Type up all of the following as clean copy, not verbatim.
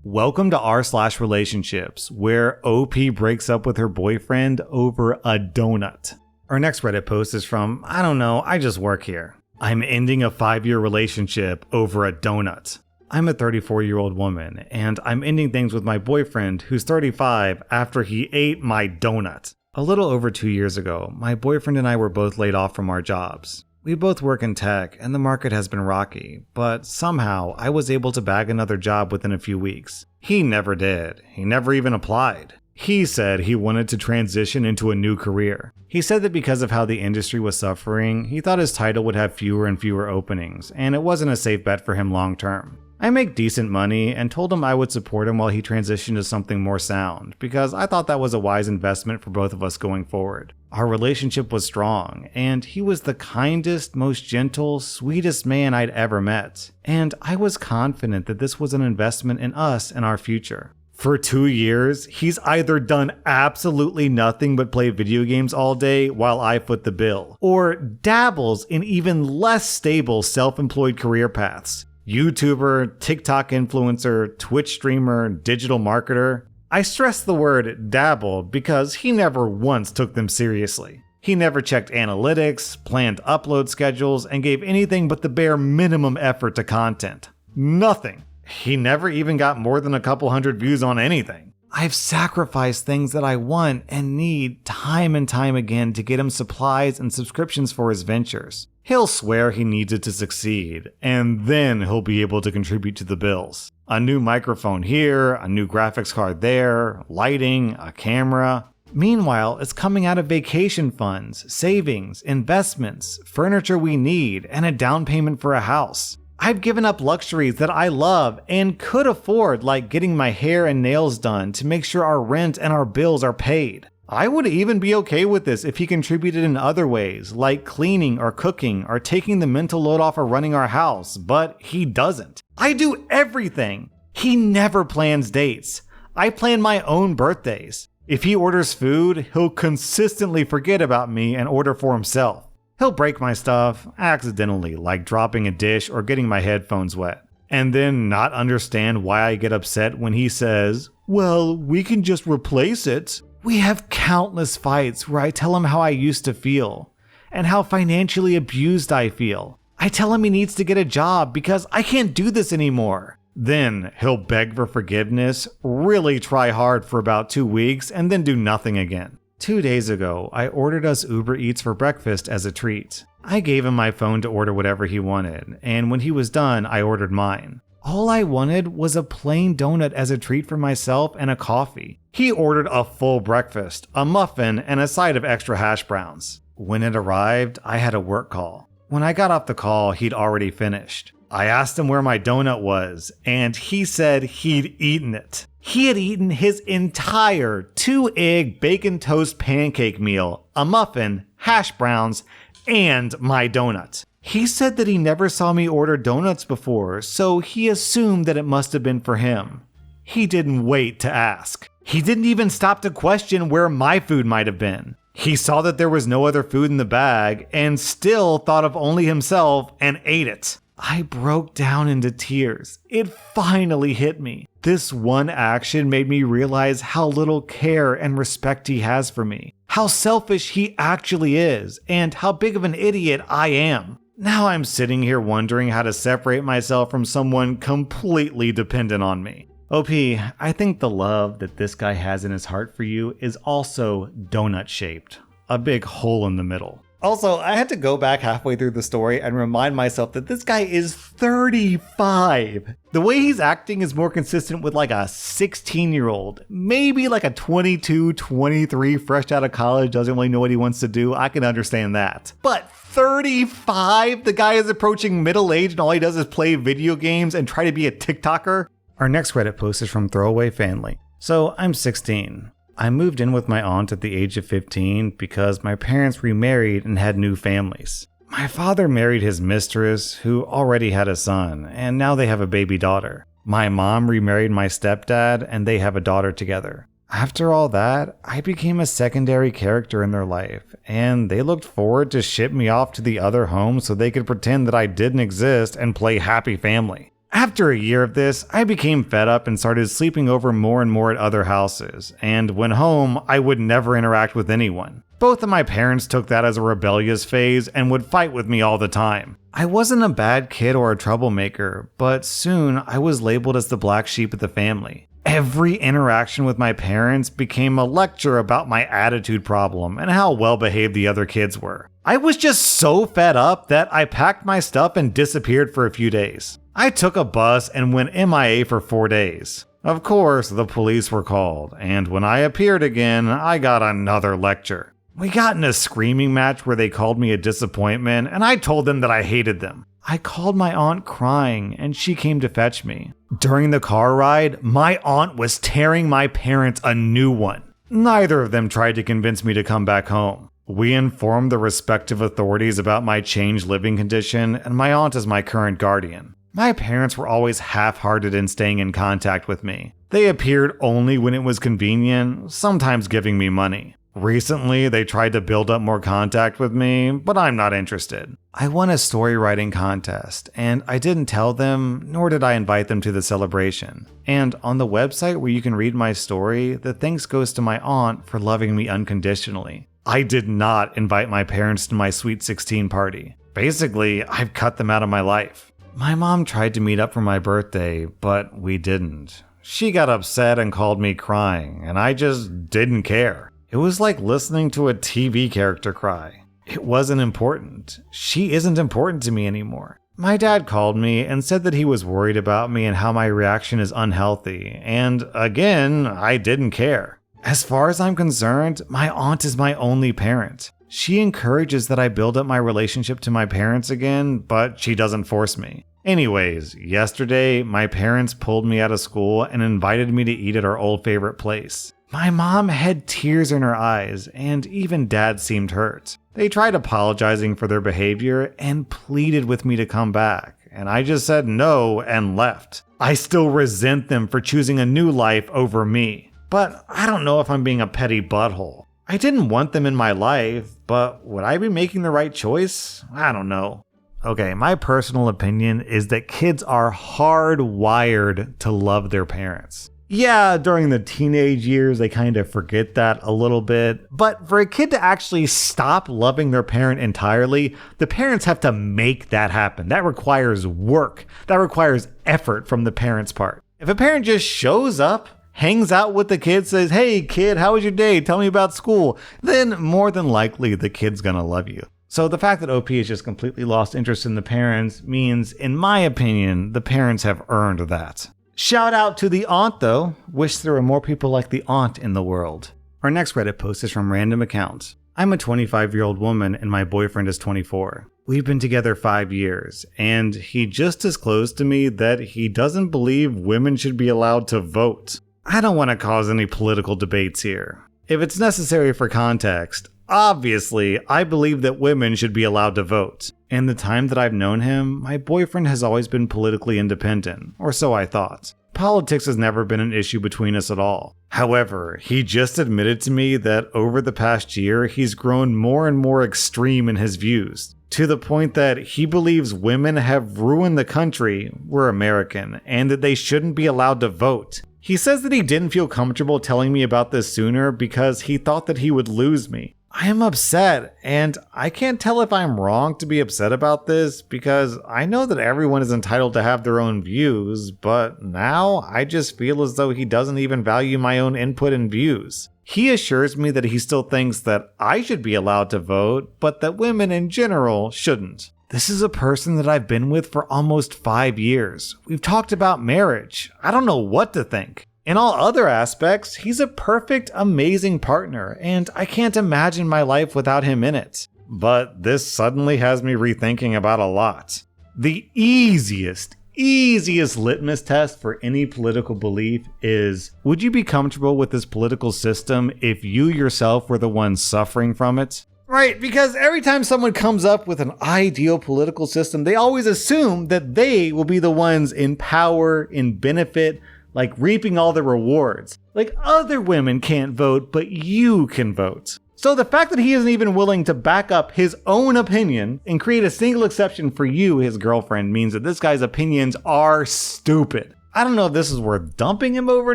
Welcome to rSlash Relationships, where OP breaks up with her boyfriend over a donut. Our next Reddit post is from, I don't know, I just work here. I'm ending a 5-year relationship over a donut. I'm a 34-year-old woman, and I'm ending things with my boyfriend, who's 35, after he ate my donut. A little over 2 years ago, my boyfriend and I were both laid off from our jobs. We both work in tech, and the market has been rocky, but somehow I was able to bag another job within a few weeks. He never did. He never even applied. He said he wanted to transition into a new career. He said that because of how the industry was suffering, he thought his title would have fewer and fewer openings, and it wasn't a safe bet for him long term. I make decent money and told him I would support him while he transitioned to something more sound, because I thought that was a wise investment for both of us going forward. Our relationship was strong, and he was the kindest, most gentle, sweetest man I'd ever met. And I was confident that this was an investment in us and our future. For 2 years, he's either done absolutely nothing but play video games all day while I foot the bill, or dabbles in even less stable self-employed career paths. YouTuber, TikTok influencer, Twitch streamer, digital marketer. I stress the word dabble because he never once took them seriously. He never checked analytics, planned upload schedules, and gave anything but the bare minimum effort to content. Nothing. He never even got more than a couple hundred views on anything. I've sacrificed things that I want and need time and time again to get him supplies and subscriptions for his ventures. He'll swear he needs it to succeed, and then he'll be able to contribute to the bills. A new microphone here, a new graphics card there, lighting, a camera. Meanwhile, it's coming out of vacation funds, savings, investments, furniture we need, and a down payment for a house. I've given up luxuries that I love and could afford, like getting my hair and nails done to make sure our rent and our bills are paid. I would even be okay with this if he contributed in other ways, like cleaning or cooking or taking the mental load off of running our house, but he doesn't. I do everything. He never plans dates. I plan my own birthdays. If he orders food, he'll consistently forget about me and order for himself. He'll break my stuff accidentally, like dropping a dish or getting my headphones wet, and then not understand why I get upset when he says, "Well, we can just replace it." We have countless fights where I tell him how I used to feel and how financially abused I feel. I tell him he needs to get a job because I can't do this anymore. Then he'll beg for forgiveness, really try hard for about 2 weeks, and then do nothing again. 2 days ago, I ordered us Uber Eats for breakfast as a treat. I gave him my phone to order whatever he wanted, and when he was done, I ordered mine. All I wanted was a plain donut as a treat for myself and a coffee. He ordered a full breakfast, a muffin, and a side of extra hash browns. When it arrived, I had a work call. When I got off the call, he'd already finished. I asked him where my donut was, and he said he'd eaten it. He had eaten his entire 2-egg bacon toast pancake meal, a muffin, hash browns, and my donut. He said that he never saw me order donuts before, so he assumed that it must have been for him. He didn't wait to ask. He didn't even stop to question where my food might have been. He saw that there was no other food in the bag and still thought of only himself and ate it. I broke down into tears. It finally hit me. This one action made me realize how little care and respect he has for me, how selfish he actually is, and how big of an idiot I am. Now I'm sitting here wondering how to separate myself from someone completely dependent on me. OP, I think the love that this guy has in his heart for you is also donut-shaped. A big hole in the middle. Also, I had to go back halfway through the story and remind myself that this guy is 35. The way he's acting is more consistent with like a 16-year-old. Maybe like a 22, 23, fresh out of college, doesn't really know what he wants to do. I can understand that. But 35? The guy is approaching middle age and all he does is play video games and try to be a TikToker? Our next Reddit post is from Throwaway Family. So, I'm 16. I moved in with my aunt at the age of 15 because my parents remarried and had new families. My father married his mistress, who already had a son, and now they have a baby daughter. My mom remarried my stepdad, and they have a daughter together. After all that, I became a secondary character in their life, and they looked forward to ship me off to the other home so they could pretend that I didn't exist and play happy family. After a year of this, I became fed up and started sleeping over more and more at other houses, and when home, I would never interact with anyone. Both of my parents took that as a rebellious phase and would fight with me all the time. I wasn't a bad kid or a troublemaker, but soon I was labeled as the black sheep of the family. Every interaction with my parents became a lecture about my attitude problem and how well behaved the other kids were. I was just so fed up that I packed my stuff and disappeared for a few days. I took a bus and went MIA for 4 days. Of course, the police were called, and when I appeared again, I got another lecture. We got in a screaming match where they called me a disappointment, and I told them that I hated them. I called my aunt crying, and she came to fetch me. During the car ride, my aunt was tearing my parents a new one. Neither of them tried to convince me to come back home. We informed the respective authorities about my changed living condition, and my aunt is my current guardian. My parents were always half-hearted in staying in contact with me. They appeared only when it was convenient, sometimes giving me money. Recently, they tried to build up more contact with me, but I'm not interested. I won a story writing contest, and I didn't tell them, nor did I invite them to the celebration. And on the website where you can read my story, the thanks goes to my aunt for loving me unconditionally. I did not invite my parents to my Sweet 16 party. Basically, I've cut them out of my life. My mom tried to meet up for my birthday, but we didn't. She got upset and called me crying, and I just didn't care. It was like listening to a TV character cry. It wasn't important. She isn't important to me anymore. My dad called me and said that he was worried about me and how my reaction is unhealthy, and again, I didn't care. As far as I'm concerned, my aunt is my only parent. She encourages that I build up my relationship to my parents again, but she doesn't force me. Anyways, yesterday, my parents pulled me out of school and invited me to eat at our old favorite place. My mom had tears in her eyes, and even dad seemed hurt. They tried apologizing for their behavior and pleaded with me to come back, and I just said no and left. I still resent them for choosing a new life over me, but I don't know if I'm being a petty butthole. I didn't want them in my life, but would I be making the right choice? I don't know. Okay, my personal opinion is that kids are hardwired to love their parents. Yeah, during the teenage years, they kind of forget that a little bit. But for a kid to actually stop loving their parent entirely, the parents have to make that happen. That requires work. That requires effort from the parent's part. If a parent just shows up, hangs out with the kid, says, "Hey kid, how was your day? Tell me about school," then more than likely the kid's gonna love you. So the fact that OP has just completely lost interest in the parents means, in my opinion, the parents have earned that. Shout out to the aunt though. Wish there were more people like the aunt in the world. Our next Reddit post is from random accounts. I'm a 25-year-old woman and my boyfriend is 24. We've been together 5 years, and he just disclosed to me that he doesn't believe women should be allowed to vote. I don't want to cause any political debates here. If it's necessary for context, obviously, I believe that women should be allowed to vote. In the time that I've known him, my boyfriend has always been politically independent, or so I thought. Politics has never been an issue between us at all. However, he just admitted to me that over the past year, he's grown more and more extreme in his views, to the point that he believes women have ruined the country, we're American, and that they shouldn't be allowed to vote. He says that he didn't feel comfortable telling me about this sooner because he thought that he would lose me. I am upset, and I can't tell if I'm wrong to be upset about this because I know that everyone is entitled to have their own views, but now I just feel as though he doesn't even value my own input and views. He assures me that he still thinks that I should be allowed to vote, but that women in general shouldn't. This is a person that I've been with for almost 5 years. We've talked about marriage. I don't know what to think. In all other aspects, he's a perfect, amazing partner, and I can't imagine my life without him in it. But this suddenly has me rethinking about a lot. The easiest litmus test for any political belief is, would you be comfortable with this political system if you yourself were the one suffering from it? Right, because every time someone comes up with an ideal political system, they always assume that they will be the ones in power, in benefit, like reaping all the rewards. Like other women can't vote, but you can vote. So the fact that he isn't even willing to back up his own opinion and create a single exception for you, his girlfriend, means that this guy's opinions are stupid. I don't know if this is worth dumping him over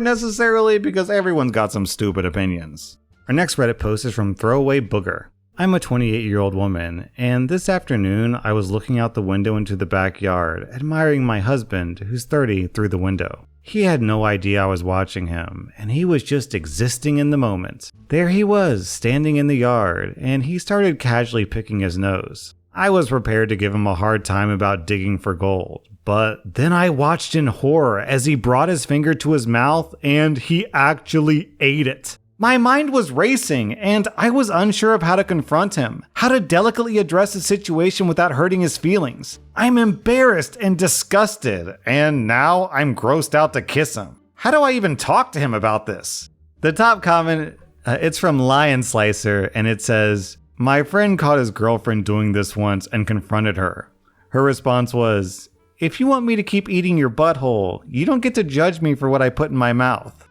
necessarily, because everyone's got some stupid opinions. Our next Reddit post is from Throwaway Booger. I'm a 28-year-old woman, and this afternoon I was looking out the window into the backyard, admiring my husband, who's 30, through the window. He had no idea I was watching him, and he was just existing in the moment. There he was, standing in the yard, and he started casually picking his nose. I was prepared to give him a hard time about digging for gold, but then I watched in horror as he brought his finger to his mouth and he actually ate it. My mind was racing, and I was unsure of how to confront him, how to delicately address the situation without hurting his feelings. I'm embarrassed and disgusted, and now I'm grossed out to kiss him. How do I even talk to him about this? The top comment, it's from Lion Slicer, and it says, "My friend caught his girlfriend doing this once and confronted her. Her response was, 'If you want me to keep eating your butthole, you don't get to judge me for what I put in my mouth.'"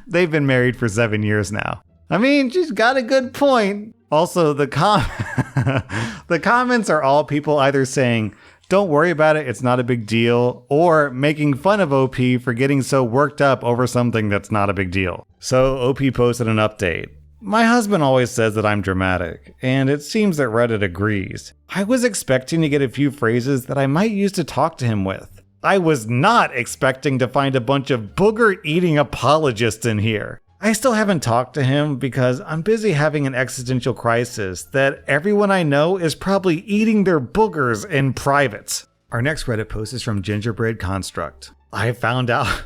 They've been married for 7 years now. I mean, she's got a good point. Also, the comments are all people either saying, "Don't worry about it, it's not a big deal," or making fun of OP for getting so worked up over something that's not a big deal. So OP posted an update. "My husband always says that I'm dramatic, and it seems that Reddit agrees. I was expecting to get a few phrases that I might use to talk to him with. I was not expecting to find a bunch of booger-eating apologists in here. I still haven't talked to him because I'm busy having an existential crisis that everyone I know is probably eating their boogers in private." Our next Reddit post is from Gingerbread Construct. I found out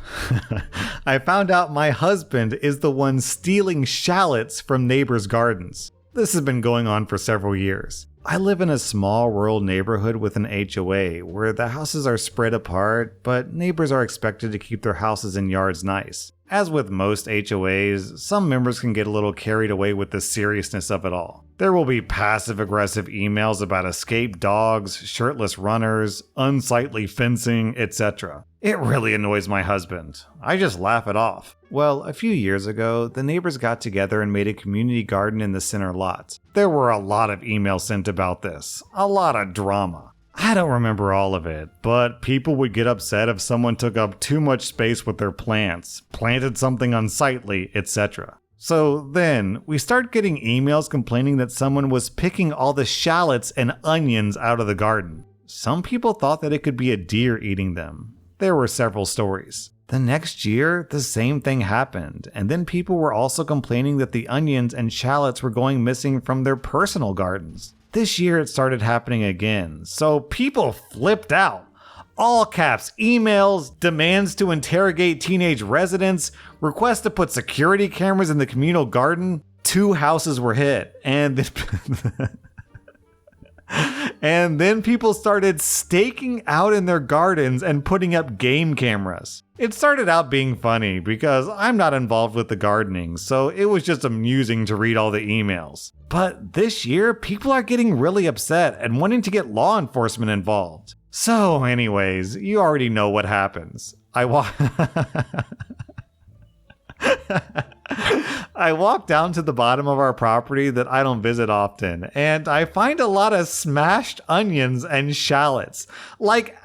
my husband is the one stealing shallots from neighbors' gardens. This has been going on for several years. I live in a small rural neighborhood with an HOA where the houses are spread apart, but neighbors are expected to keep their houses and yards nice. As with most HOAs, some members can get a little carried away with the seriousness of it all. There will be passive-aggressive emails about escaped dogs, shirtless runners, unsightly fencing, etc. It really annoys my husband. I just laugh it off. Well, a few years ago, the neighbors got together and made a community garden in the center lot. There were a lot of emails sent about this, a lot of drama. I don't remember all of it, but people would get upset if someone took up too much space with their plants, planted something unsightly, etc. So then, we start getting emails complaining that someone was picking all the shallots and onions out of the garden. Some people thought that it could be a deer eating them. There were several stories. The next year, the same thing happened, and then people were also complaining that the onions and shallots were going missing from their personal gardens. This year it started happening again, so people flipped out. All caps emails, demands to interrogate teenage residents, requests to put security cameras in the communal garden. 2 houses were hit, and then people started staking out in their gardens and putting up game cameras. It started out being funny because I'm not involved with the gardening, so it was just amusing to read all the emails. But this year, people are getting really upset and wanting to get law enforcement involved. So anyways, you already know what happens. I walk down to the bottom of our property that I don't visit often, and I find a lot of smashed onions and shallots. Like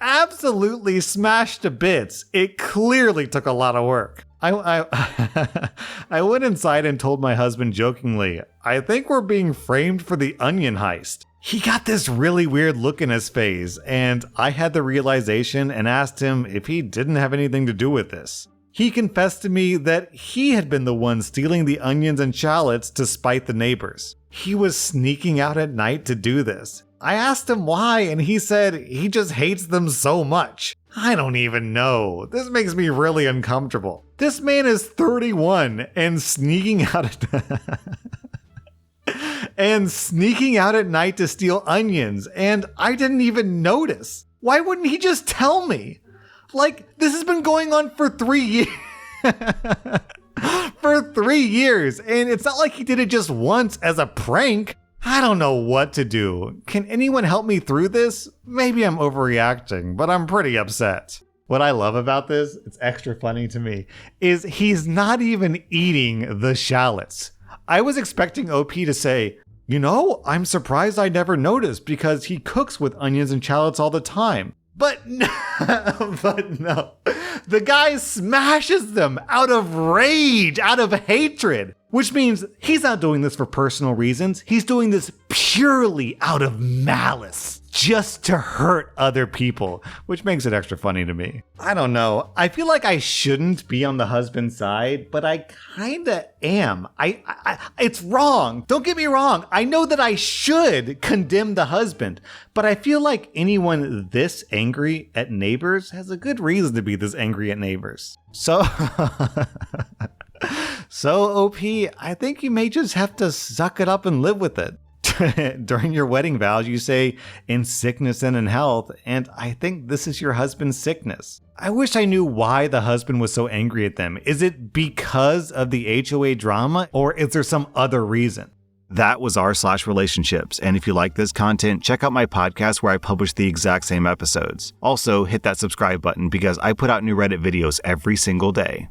absolutely smashed to bits. It clearly took a lot of work. I went inside and told my husband jokingly, "I think we're being framed for the onion heist." He got this really weird look in his face, and I had the realization and asked him if he didn't have anything to do with this. He confessed to me that he had been the one stealing the onions and shallots to spite the neighbors. He was sneaking out at night to do this. I asked him why, and he said he just hates them so much. I don't even know. This makes me really uncomfortable. This man is 31 and sneaking out at night to steal onions, and I didn't even notice. Why wouldn't he just tell me? Like, this has been going on for 3 years. For 3 years, and it's not like he did it just once as a prank. I don't know what to do. Can anyone help me through this? Maybe I'm overreacting, but I'm pretty upset. What I love about this, it's extra funny to me, is he's not even eating the shallots. I was expecting OP to say, I'm surprised I never noticed because he cooks with onions and shallots all the time. But no, the guy smashes them out of rage, out of hatred, which means he's not doing this for personal reasons. He's doing this purely out of malice, just to hurt other people, which makes it extra funny to me. I don't know. I feel like I shouldn't be on the husband's side, but I kinda am. It's wrong. Don't get me wrong. I know that I should condemn the husband, but I feel like anyone this angry at neighbors has a good reason to be this angry at neighbors. So OP, I think you may just have to suck it up and live with it. During your wedding vows, you say, in sickness and in health, and I think this is your husband's sickness. I wish I knew why the husband was so angry at them. Is it because of the HOA drama, or is there some other reason? That was rSlash Relationships, and if you like this content, check out my podcast where I publish the exact same episodes. Also, hit that subscribe button because I put out new Reddit videos every single day.